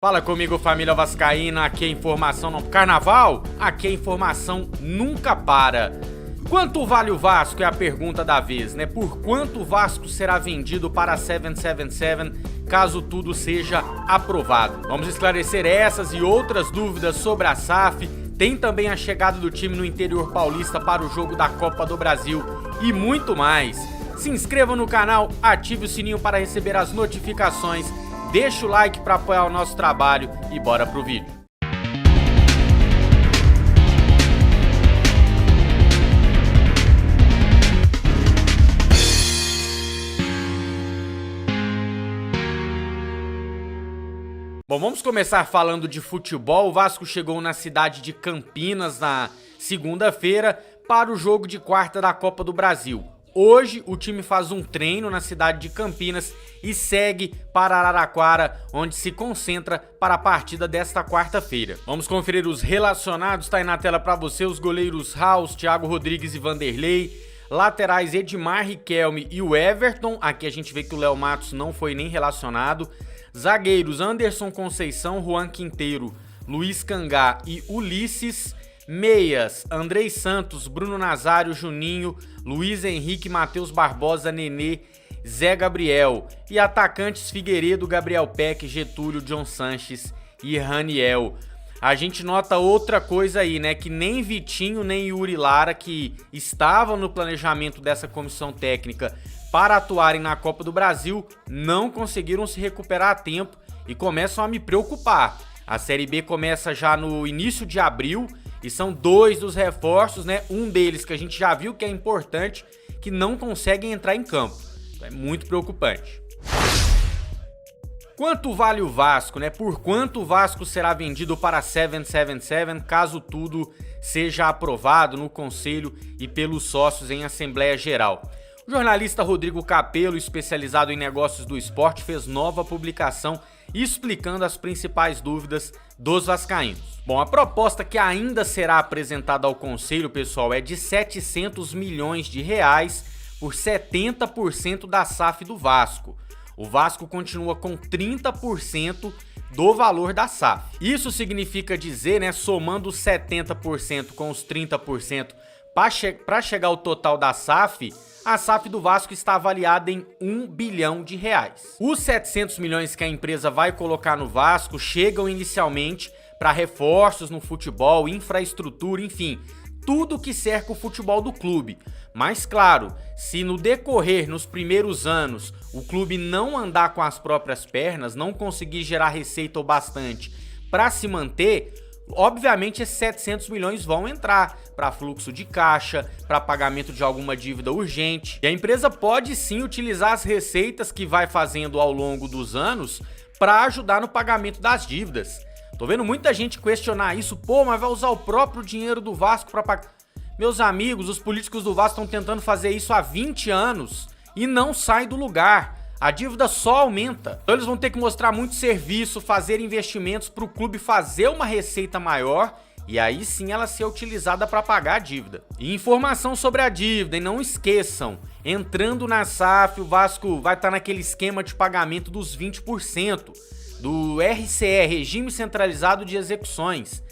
Fala comigo, família vascaína, aqui é informação não... Carnaval? Aqui a informação nunca para. Quanto vale o Vasco é a pergunta da vez, né? Por quanto o Vasco será vendido para a 777 caso tudo seja aprovado? Vamos esclarecer essas e outras dúvidas sobre a SAF. Tem também a chegada do time no interior paulista para o jogo da Copa do Brasil e muito mais. Se inscreva no canal, ative o sininho para receber as notificações. Deixa o like para apoiar o nosso trabalho e bora pro vídeo. Bom, vamos começar falando de futebol. O Vasco chegou na cidade de Campinas na segunda-feira para o jogo de quarta da Copa do Brasil. Hoje o time faz um treino na cidade de Campinas e segue para Araraquara, onde se concentra para a partida desta quarta-feira. Vamos conferir os relacionados, tá aí na tela para você, os goleiros Raus, Thiago Rodrigues e Vanderlei, laterais Edmar, Riquelme e o Everton, aqui a gente vê que o Léo Matos não foi nem relacionado, zagueiros Anderson Conceição, Juan Quinteiro, Luiz Cangá e Ulisses, meias, Andrei Santos, Bruno Nazário, Juninho, Luiz Henrique, Matheus Barbosa, Nenê, Zé Gabriel. E atacantes Figueiredo, Gabriel Peck, Getúlio, John Sanches e Raniel. A gente nota outra coisa aí, né? Que nem Vitinho, nem Yuri Lara, que estavam no planejamento dessa comissão técnica para atuarem na Copa do Brasil, não conseguiram se recuperar a tempo e começam a me preocupar. A Série B começa já no início de abril, e são dois dos reforços, né? Um deles que a gente já viu que é importante, que não conseguem entrar em campo. É muito preocupante. Quanto vale o Vasco, né? Por quanto o Vasco será vendido para a 777 caso tudo seja aprovado no Conselho e pelos sócios em Assembleia Geral? O jornalista Rodrigo Capello, especializado em negócios do esporte, fez nova publicação explicando as principais dúvidas dos vascaínos. Bom, a proposta que ainda será apresentada ao Conselho, pessoal, é de 700 milhões de reais por 70% da SAF do Vasco. O Vasco continua com 30% do valor da SAF. Isso significa dizer, né, somando os 70% com os 30% para chegar ao total da SAF, a SAF do Vasco está avaliada em 1 bilhão de reais. Os 700 milhões que a empresa vai colocar no Vasco chegam inicialmente para reforços no futebol, infraestrutura, enfim, tudo que cerca o futebol do clube. Mas claro, se no decorrer, nos primeiros anos, o clube não andar com as próprias pernas, não conseguir gerar receita o bastante para se manter, obviamente esses 700 milhões vão entrar para fluxo de caixa, para pagamento de alguma dívida urgente. E a empresa pode sim utilizar as receitas que vai fazendo ao longo dos anos para ajudar no pagamento das dívidas. Tô vendo muita gente questionar isso, pô, mas vai usar o próprio dinheiro do Vasco para pagar. Meus amigos, os políticos do Vasco estão tentando fazer isso há 20 anos e não sai do lugar. A dívida só aumenta. Então eles vão ter que mostrar muito serviço, fazer investimentos para o clube fazer uma receita maior e aí sim ela ser utilizada para pagar a dívida. E informação sobre a dívida, e não esqueçam, entrando na SAF, o Vasco vai estar naquele esquema de pagamento dos 20% do RCE, Regime Centralizado de Execuções.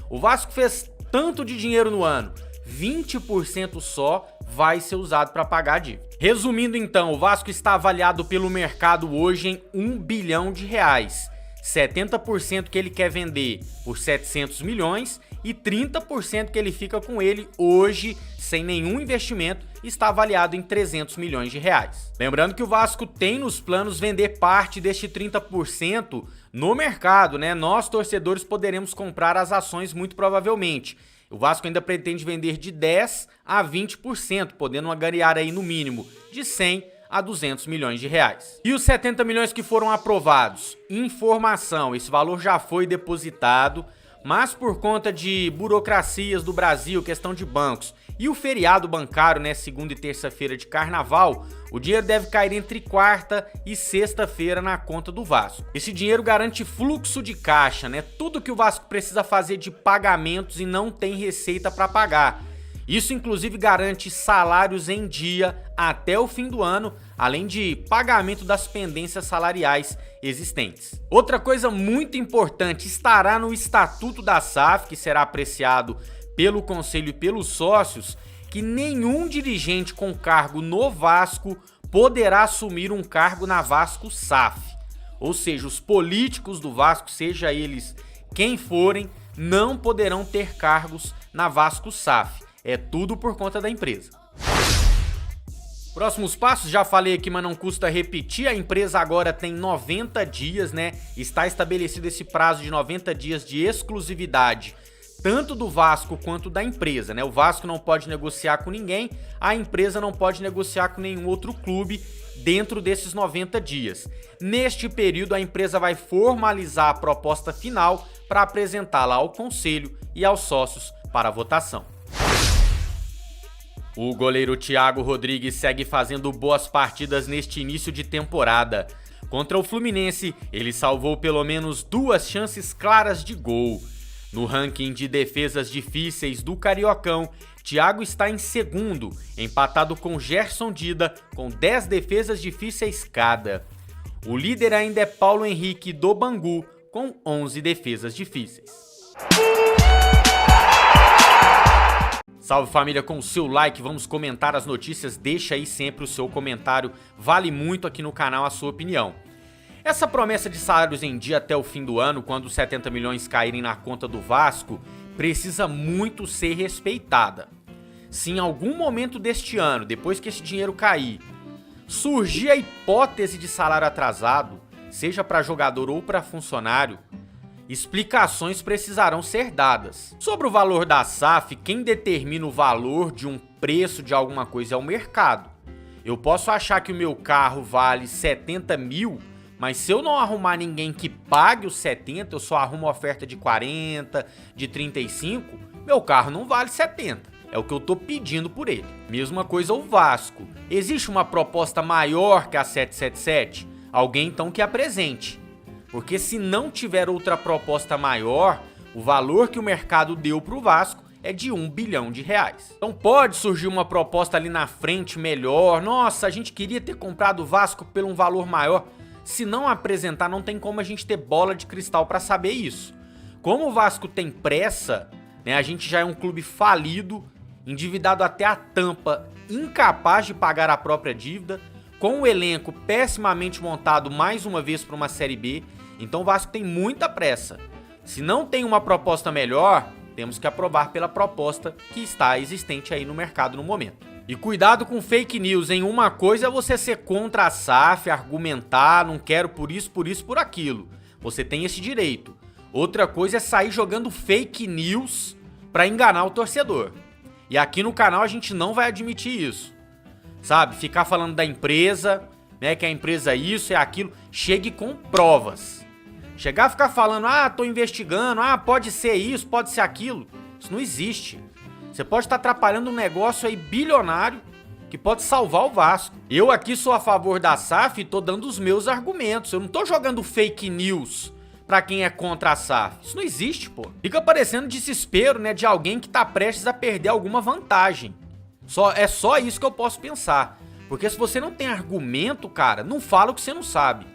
O Vasco fez tanto de dinheiro no ano, 20% só vai ser usado para pagar a dívida. Resumindo então, o Vasco está avaliado pelo mercado hoje em 1 bilhão de reais. 70% que ele quer vender por 700 milhões e 30% que ele fica com ele hoje, sem nenhum investimento, está avaliado em 300 milhões de reais. Lembrando que o Vasco tem nos planos vender parte deste 30% no mercado, né? Nós, torcedores, poderemos comprar as ações muito provavelmente. O Vasco ainda pretende vender de 10% a 20%, podendo angariar aí no mínimo de 100 a 200 milhões de reais. E os 70 milhões que foram aprovados? Informação, esse valor já foi depositado, mas por conta de burocracias do Brasil, questão de bancos e o feriado bancário, né, segunda e terça-feira de carnaval, o dinheiro deve cair entre quarta e sexta-feira na conta do Vasco. Esse dinheiro garante fluxo de caixa, né, tudo que o Vasco precisa fazer de pagamentos e não tem receita para pagar. Isso inclusive garante salários em dia até o fim do ano, além de pagamento das pendências salariais existentes. Outra coisa muito importante, estará no Estatuto da SAF, que será apreciado pelo Conselho e pelos sócios, que nenhum dirigente com cargo no Vasco poderá assumir um cargo na Vasco SAF. Ou seja, os políticos do Vasco, seja eles quem forem, não poderão ter cargos na Vasco SAF. É tudo por conta da empresa. Próximos passos, já falei aqui, mas não custa repetir, a empresa agora tem 90 dias, né? Está estabelecido esse prazo de 90 dias de exclusividade, tanto do Vasco quanto da empresa, né? O Vasco não pode negociar com ninguém, a empresa não pode negociar com nenhum outro clube dentro desses 90 dias. Neste período, a empresa vai formalizar a proposta final para apresentá-la ao conselho e aos sócios para votação. O goleiro Thiago Rodrigues segue fazendo boas partidas neste início de temporada. Contra o Fluminense, ele salvou pelo menos 2 chances claras de gol. No ranking de defesas difíceis do Cariocão, Thiago está em segundo, empatado com Gerson Dida, com 10 defesas difíceis cada. O líder ainda é Paulo Henrique do Bangu, com 11 defesas difíceis. Salve família, com o seu like, vamos comentar as notícias, deixa aí sempre o seu comentário, vale muito aqui no canal a sua opinião. Essa promessa de salários em dia até o fim do ano, quando os 70 milhões caírem na conta do Vasco, precisa muito ser respeitada. Se em algum momento deste ano, depois que esse dinheiro cair, surgir a hipótese de salário atrasado, seja para jogador ou para funcionário, explicações precisarão ser dadas. Sobre o valor da SAF, quem determina o valor de um preço de alguma coisa é o mercado. Eu posso achar que o meu carro vale 70 mil, mas se eu não arrumar ninguém que pague os 70, eu só arrumo oferta de 40, de 35, meu carro não vale 70. É o que eu tô pedindo por ele. Mesma coisa o Vasco. Existe uma proposta maior que a 777? Alguém então que apresente. Porque se não tiver outra proposta maior, o valor que o mercado deu para o Vasco é de R$1 bilhão. Então pode surgir uma proposta ali na frente melhor. Nossa, a gente queria ter comprado o Vasco por um valor maior. Se não apresentar, não tem como a gente ter bola de cristal para saber isso. Como o Vasco tem pressa, né, a gente já é um clube falido, endividado até a tampa, incapaz de pagar a própria dívida, com o elenco pessimamente montado mais uma vez para uma Série B. Então o Vasco tem muita pressa. Se não tem uma proposta melhor, temos que aprovar pela proposta que está existente aí no mercado no momento. E cuidado com fake news, hein? Uma coisa é você ser contra a SAF, argumentar, não quero por isso, por aquilo. Você tem esse direito. Outra coisa é sair jogando fake news para enganar o torcedor. E aqui no canal a gente não vai admitir isso. Sabe? Ficar falando da empresa, né? Que a empresa é isso, é aquilo. Chegue com provas. Chegar a ficar falando, tô investigando, pode ser isso, pode ser aquilo. Isso não existe. Você pode estar atrapalhando um negócio aí bilionário que pode salvar o Vasco. Eu aqui sou a favor da SAF e tô dando os meus argumentos. Eu não tô jogando fake news pra quem é contra a SAF. Isso não existe, pô. Fica parecendo desespero, né, de alguém que tá prestes a perder alguma vantagem. É só isso que eu posso pensar. Porque se você não tem argumento, cara, não fala o que você não sabe.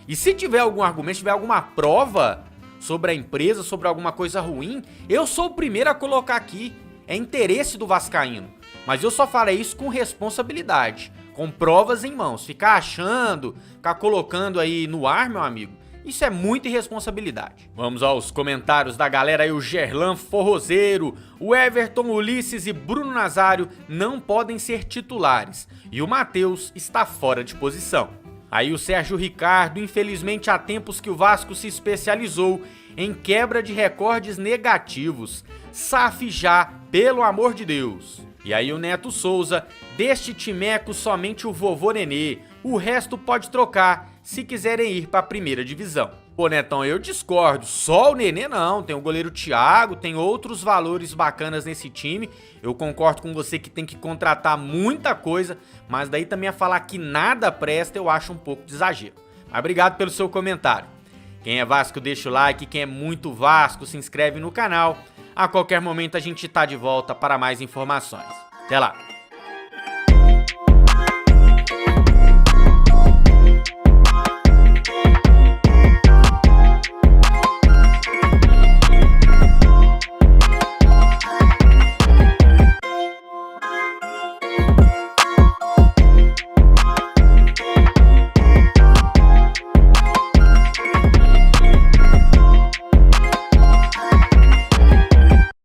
E se tiver algum argumento, tiver alguma prova sobre a empresa, sobre alguma coisa ruim, eu sou o primeiro a colocar aqui. É interesse do vascaíno. Mas eu só farei isso com responsabilidade, com provas em mãos. Ficar achando, ficar colocando aí no ar, meu amigo, isso é muita irresponsabilidade. Vamos aos comentários da galera aí. O Gerlan Forrozeiro, o Everton, Ulisses e Bruno Nazário não podem ser titulares. E o Matheus está fora de posição. Aí o Sérgio Ricardo, infelizmente há tempos que o Vasco se especializou em quebra de recordes negativos. SAF já, pelo amor de Deus. E aí o Neto Souza, deste timeco somente o vovô Nenê, o resto pode trocar se quiserem ir para a primeira divisão. Pô, Netão, eu discordo, só o Nenê não, tem o goleiro Thiago, tem outros valores bacanas nesse time. Eu concordo com você que tem que contratar muita coisa, mas daí também a falar que nada presta eu acho um pouco de exagero. Mas obrigado pelo seu comentário. Quem é Vasco deixa o like, quem é muito Vasco se inscreve no canal. A qualquer momento a gente tá de volta para mais informações. Até lá!